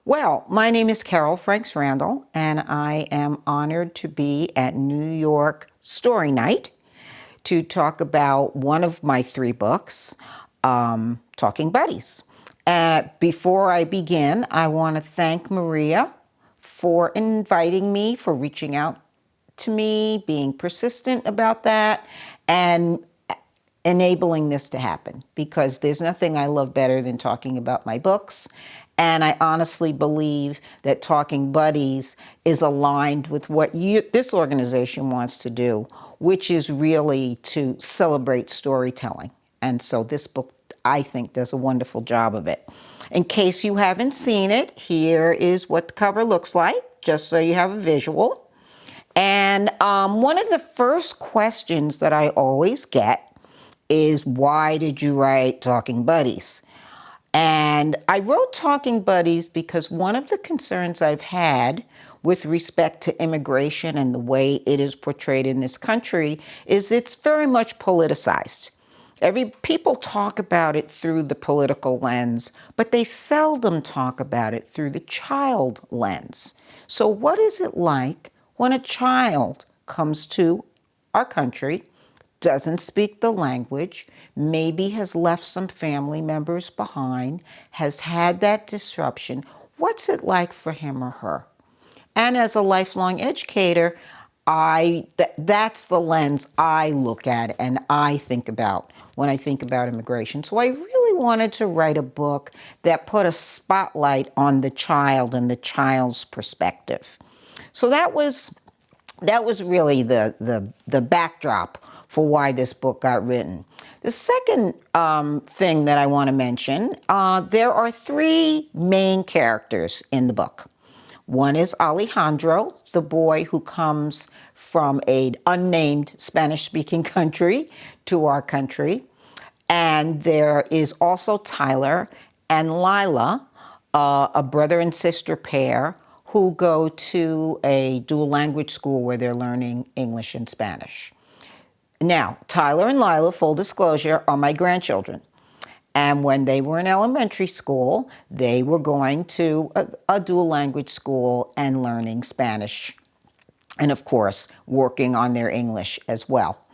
Well, my name is Carol Franks-Randall, and I am honored to be at New York Story Night to talk about one of my three books, Talking Buddies. Before I begin, I want to thank Maria for inviting me, for reaching out to me, being persistent about that, and enabling this to happen, because there's nothing I love better than talking about my books. And I honestly believe that Talking Buddies is aligned with what this organization wants to do, which is really to celebrate storytelling. And so this book, I think, does a wonderful job of it. In case you haven't seen it, here is what the cover looks like, just so you have a visual. And one of the first questions that I always get is, why did you write Talking Buddies? And I wrote Talking Buddies because one of the concerns I've had with respect to immigration and the way it is portrayed in this country is it's very much politicized. People talk about it through the political lens, but they seldom talk about it through the child lens. So what is it like when a child comes to our country, doesn't speak the language, maybe has left some family members behind, has had that disruption? What's it like for him or her? And as a lifelong educator, that's the lens I look at and I think about when I think about immigration. So I really wanted to write a book that put a spotlight on the child and the child's perspective. So that was really the backdrop for why this book got written. The second thing that I want to mention, there are three main characters in the book. One is Alejandro, the boy who comes from an unnamed Spanish-speaking country to our country. And there is also Tyler and Lila, a brother and sister pair who go to a dual language school where they're learning English and Spanish. Now, Tyler and Lila, full disclosure, are my grandchildren. And when they were in elementary school, they were going to a dual language school and learning Spanish. And of course, working on their English as well.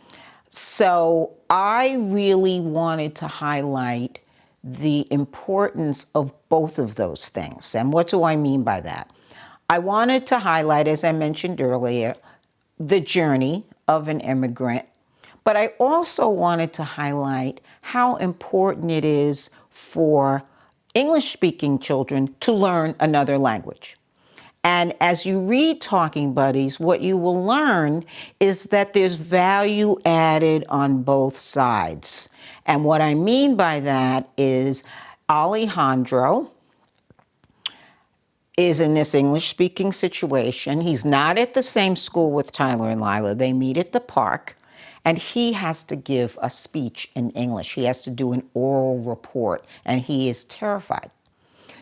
So I really wanted to highlight the importance of both of those things. And what do I mean by that? I wanted to highlight, as I mentioned earlier, the journey of an immigrant, but I also wanted to highlight how important it is for English-speaking children to learn another language. And as you read Talking Buddies, what you will learn is that there's value added on both sides. And what I mean by that is Alejandro is in this English-speaking situation. He's not at the same school with Tyler and Lila. They meet at the park, and he has to give a speech in English. He has to do an oral report, and he is terrified.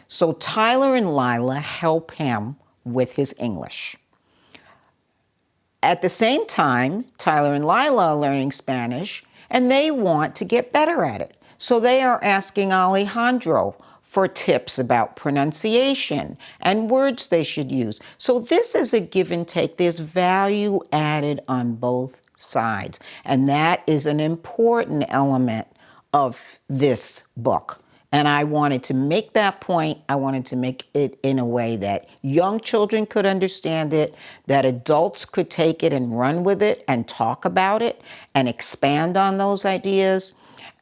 So Tyler and Lila help him with his English. At the same time, Tyler and Lila are learning Spanish, and they want to get better at it. So they are asking Alejandro for tips about pronunciation and words they should use. So this is a give and take. There's value added on both sides. And that is an important element of this book. And I wanted to make that point. I wanted to make it in a way that young children could understand it, that adults could take it and run with it and talk about it and expand on those ideas.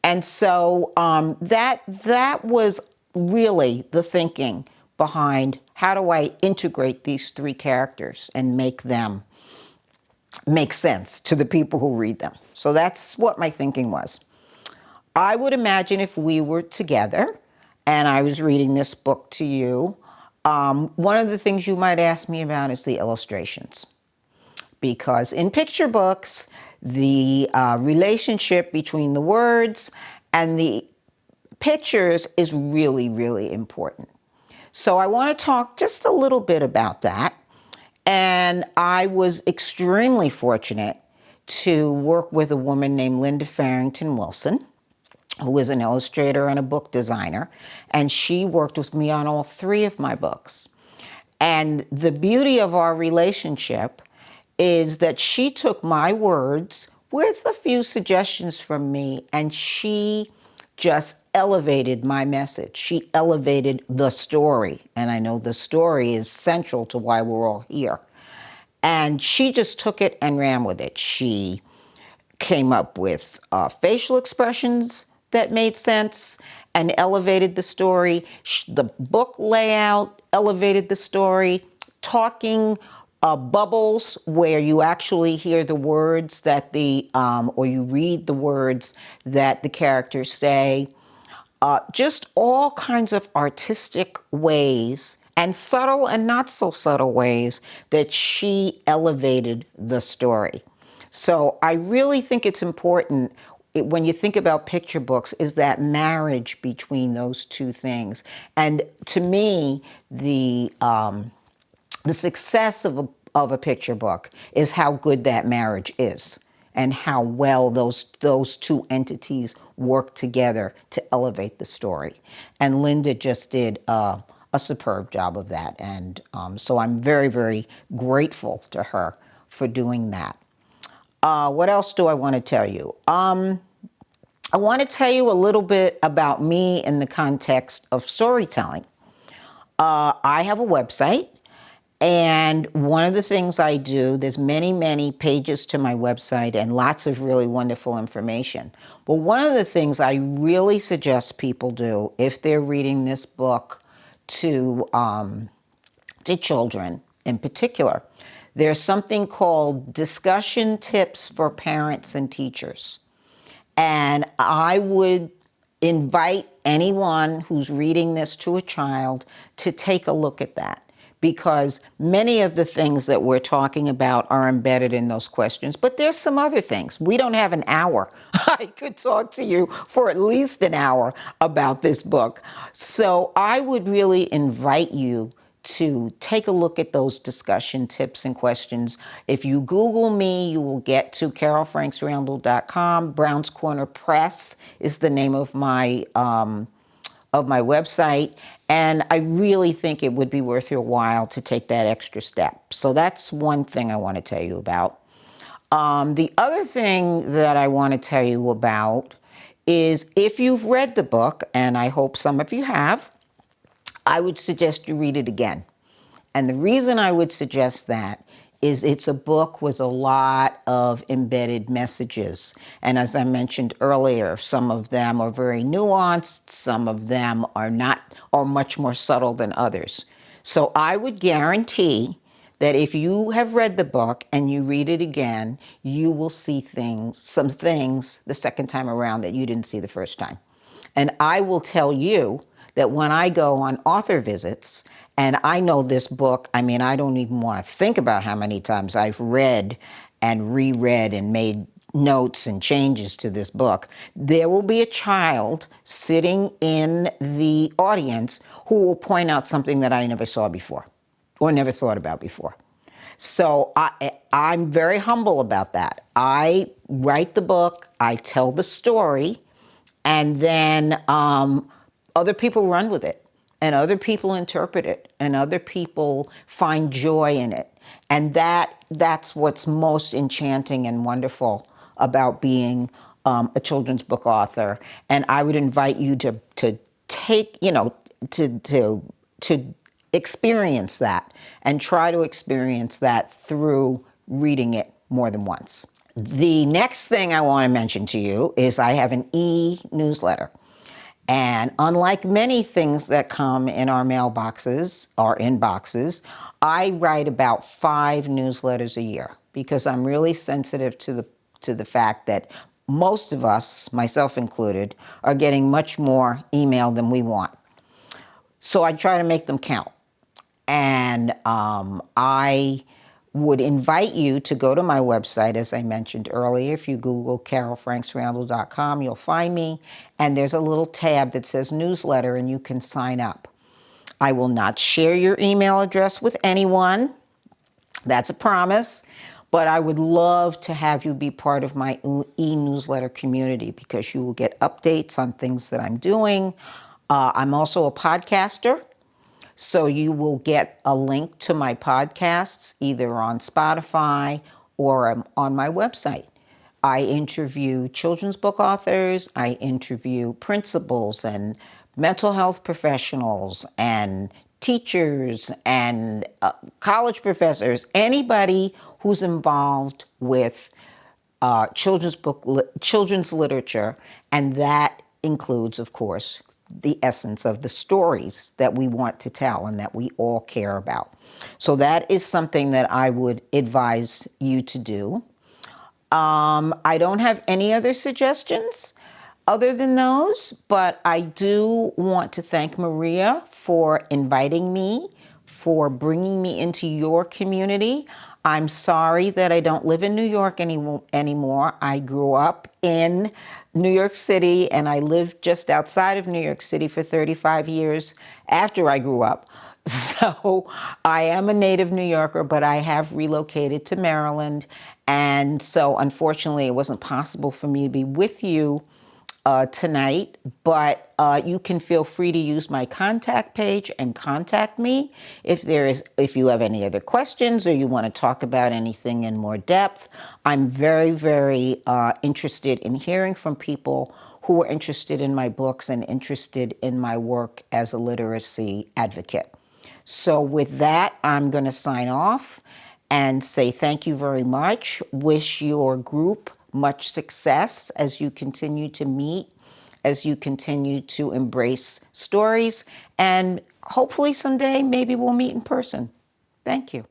And so that was really the thinking behind how do I integrate these three characters and make them make sense to the people who read them. So that's what my thinking was. I would imagine if we were together and I was reading this book to you, one of the things you might ask me about is the illustrations. Because in picture books, the relationship between the words and the pictures is really, really important. So I want to talk just a little bit about that. And I was extremely fortunate to work with a woman named Linda Farrington Wilson, who is an illustrator and a book designer, and she worked with me on all three of my books. And the beauty of our relationship is that she took my words with a few suggestions from me, and she just elevated my message. She elevated the story, and I know the story is central to why we're all here. And she just took it and ran with it. She came up with facial expressions that made sense and elevated the story. The book layout elevated the story. Talking bubbles where you actually hear the words that or you read the words that the characters say. Just all kinds of artistic ways and subtle and not so subtle ways that she elevated the story. So I really think it's important when you think about picture books is that marriage between those two things. And to me, the success of a picture book is how good that marriage is and how well those two entities work together to elevate the story. And Linda just did a superb job of that. And so I'm very, very grateful to her for doing that. What else do I want to tell you? I want to tell you a little bit about me in the context of storytelling. I have a website, and one of the things I do, there's many, many pages to my website and lots of really wonderful information. But one of the things I really suggest people do if they're reading this book to children in particular, there's something called discussion tips for parents and teachers. And I would invite anyone who's reading this to a child to take a look at that, because many of the things that we're talking about are embedded in those questions. But there's some other things. We don't have an hour. I could talk to you for at least an hour about this book. So I would really invite you to take a look at those discussion tips and questions. If you Google me, you will get to carolfranksrandall.com. Brown's Corner Press is the name of my website, and I really think it would be worth your while to take that extra step. So that's one thing I want to tell you about. The other thing that I want to tell you about is if you've read the book, and I hope some of you have, I would suggest you read it again. And the reason I would suggest that is it's a book with a lot of embedded messages. And as I mentioned earlier, some of them are very nuanced, some of them are much more subtle than others. So I would guarantee that if you have read the book and you read it again, you will see some things the second time around that you didn't see the first time. And I will tell you that when I go on author visits, and I know this book, I mean, I don't even want to think about how many times I've read and reread and made notes and changes to this book, there will be a child sitting in the audience who will point out something that I never saw before or never thought about before. So I'm very humble about that. I write the book, I tell the story, and then other people run with it, and other people interpret it, and other people find joy in it. And that's what's most enchanting and wonderful about being a children's book author. And I would invite you to take, to experience that and try to experience that through reading it more than once. The next thing I want to mention to you is I have an e-newsletter. And unlike many things that come in our mailboxes or inboxes, I write about 5 newsletters a year because I'm really sensitive to the fact that most of us, myself included, are getting much more email than we want. So I try to make them count. And I would invite you to go to my website, as I mentioned earlier. If you Google carolfranksrandall.com, you'll find me, and there's a little tab that says newsletter, and you can sign up. I will not share your email address with anyone. That's a promise. But I would love to have you be part of my e-newsletter community because you will get updates on things that I'm doing. I'm also a podcaster, so you will get a link to my podcasts either on Spotify or on my website. I interview children's book authors, I interview principals and mental health professionals and teachers and college professors, anybody who's involved with children's literature, and that includes, of course, the essence of the stories that we want to tell and that we all care about. So that is something that I would advise you to do. I don't have any other suggestions other than those, but I do want to thank Maria for inviting me, for bringing me into your community. I'm sorry that I don't live in New York anymore. I grew up in New York City and I lived just outside of New York City for 35 years after I grew up. So I am a native New Yorker, but I have relocated to Maryland. And so unfortunately, it wasn't possible for me to be with you tonight, but you can feel free to use my contact page and contact me if you have any other questions or you want to talk about anything in more depth. I'm very, very interested in hearing from people who are interested in my books and interested in my work as a literacy advocate. So with that, I'm going to sign off and say thank you very much. Wish your group much success as you continue to meet, as you continue to embrace stories, and hopefully someday maybe we'll meet in person. Thank you.